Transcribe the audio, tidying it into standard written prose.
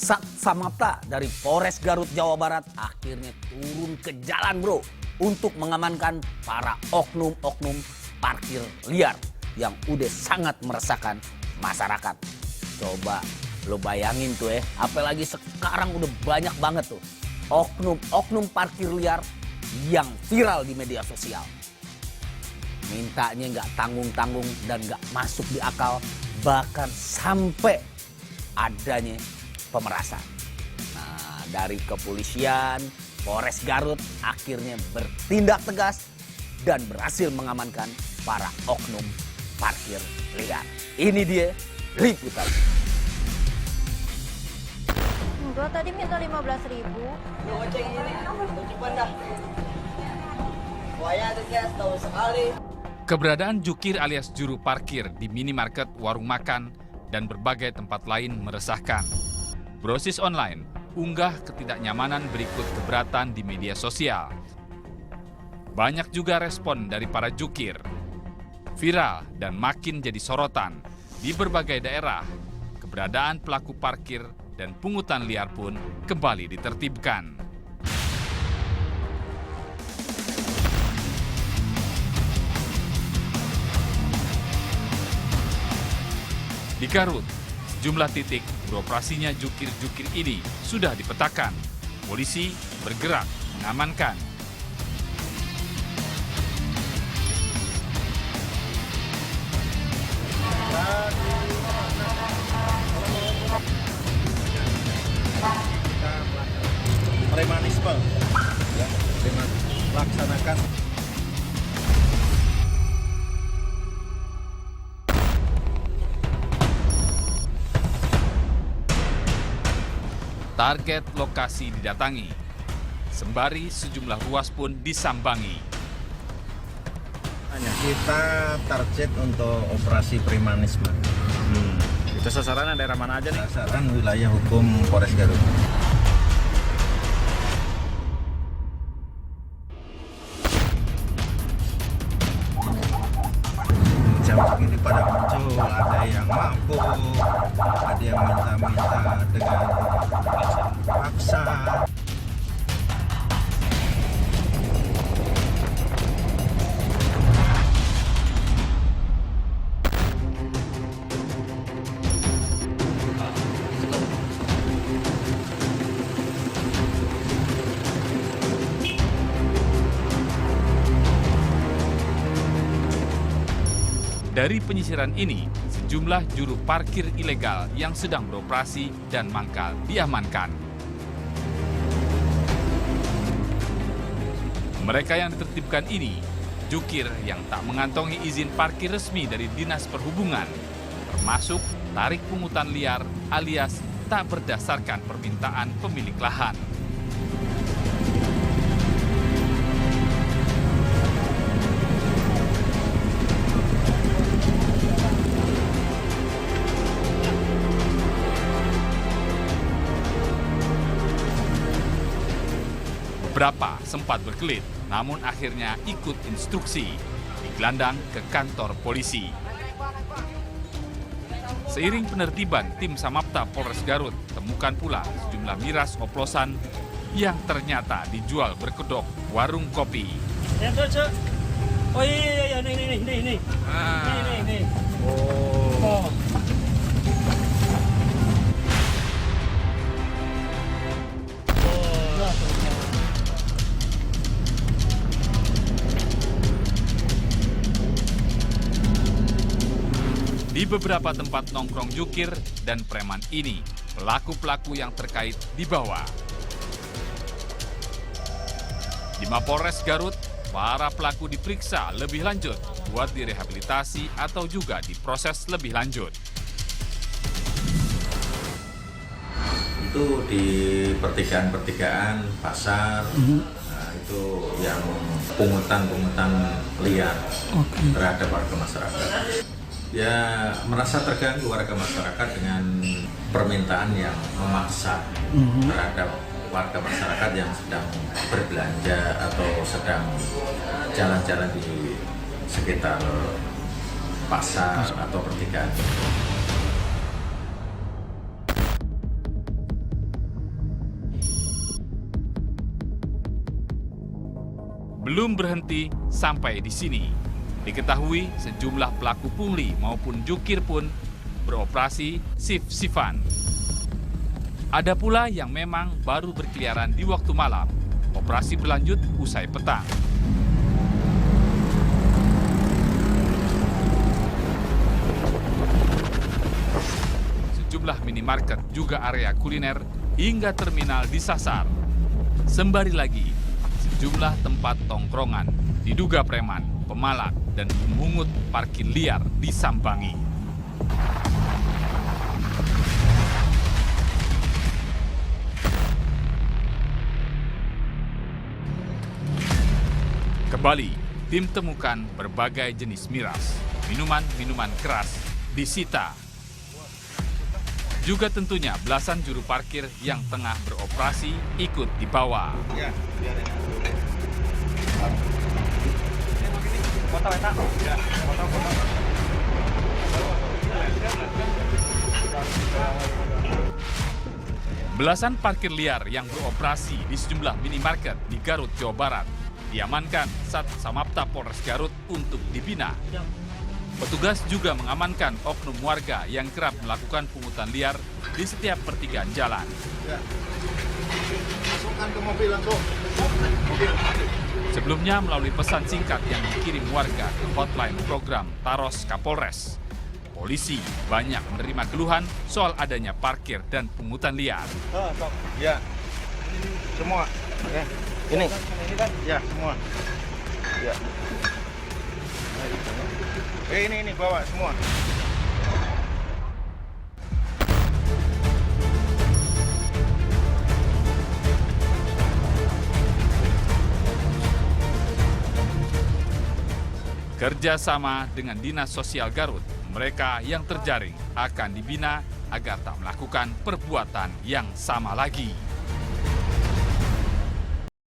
Sat Samapta dari Polres Garut, Jawa Barat akhirnya turun ke jalan bro untuk mengamankan para oknum-oknum parkir liar yang udah sangat meresahkan masyarakat. Coba lo bayangin tuh apalagi sekarang udah banyak banget tuh oknum-oknum parkir liar yang viral di media sosial. Mintanya nggak tanggung-tanggung dan nggak masuk di akal, bahkan sampai adanya pemerasan. Nah, dari kepolisian, Polres Garut akhirnya bertindak tegas dan berhasil mengamankan para oknum parkir liar. Ini dia liputan. Enggak, tadi minta 15.000. Ngoceng ini, coba dah. Waya tuh guys, tahu sekali. Keberadaan jukir alias juru parkir di minimarket, warung makan, dan berbagai tempat lain meresahkan. Brosis online unggah ketidaknyamanan berikut keberatan di media sosial. Banyak juga respon dari para jukir. Viral dan makin jadi sorotan di berbagai daerah. Keberadaan pelaku parkir dan pungutan liar pun kembali ditertibkan. Di Garut, sejumlah titik beroperasinya jukir-jukir ini sudah dipetakan. Polisi bergerak mengamankan. Premanisme, ya, dengan melaksanakan Target lokasi didatangi, sembari sejumlah ruas pun disambangi. kita target untuk operasi premanisme. Itu sasarannya daerah mana aja nih? Sasaran wilayah hukum Polres Garut. Jam ini pada muncul, ada yang mabuk, ada yang minta-minta dengan paksa. Dari penyisiran ini, sejumlah juru parkir ilegal yang sedang beroperasi dan mangkal diamankan. Mereka yang ditertibkan ini, jukir yang tak mengantongi izin parkir resmi dari Dinas Perhubungan, termasuk tarik pungutan liar alias tak berdasarkan permintaan pemilik lahan. Beberapa sempat berkelit, namun akhirnya ikut instruksi, digelandang ke kantor polisi. Seiring penertiban tim Samapta Polres Garut, temukan pula sejumlah miras oplosan yang ternyata dijual berkedok warung kopi. Ya, Cok. Oh iya, nih. Nih. Oh. Di beberapa tempat nongkrong jukir dan preman ini, pelaku-pelaku yang terkait dibawa. Di Mapolres Garut, para pelaku diperiksa lebih lanjut buat direhabilitasi atau juga diproses lebih lanjut. Itu di pertigaan-pertigaan pasar, nah, itu yang pungutan liar terhadap warga masyarakat. Ya merasa terganggu warga masyarakat dengan permintaan yang memaksa terhadap warga masyarakat yang sedang berbelanja atau sedang jalan-jalan di sekitar pasar atau pertigaan. Belum berhenti sampai di sini. Diketahui sejumlah pelaku pungli maupun jukir pun beroperasi shift-shiftan. Ada pula yang memang baru berkeliaran di waktu malam. Operasi berlanjut usai petang. Sejumlah minimarket juga area kuliner hingga terminal disasar. Sembari lagi, sejumlah tempat tongkrongan diduga preman, pemalak, dan pemungut parkir liar disambangi. Kembali, tim temukan berbagai jenis miras, minuman-minuman keras disita. Juga tentunya belasan juru parkir yang tengah beroperasi ikut dibawa. Belasan parkir liar yang beroperasi di sejumlah minimarket di Garut, Jawa Barat diamankan Sat Samapta Polres Garut untuk dibina. Petugas juga mengamankan oknum warga yang kerap melakukan pungutan liar di setiap pertigaan jalan. Masukkan ke mobil langsung. Sebelumnya melalui pesan singkat yang dikirim warga ke hotline program Taros Kapolres, polisi banyak menerima keluhan soal adanya parkir dan pungutan liar. Ya, semua. Ya. Ini, ya semua. Ya. Ini bawa semua. Kerjasama dengan Dinas Sosial Garut, mereka yang terjaring akan dibina agar tak melakukan perbuatan yang sama lagi.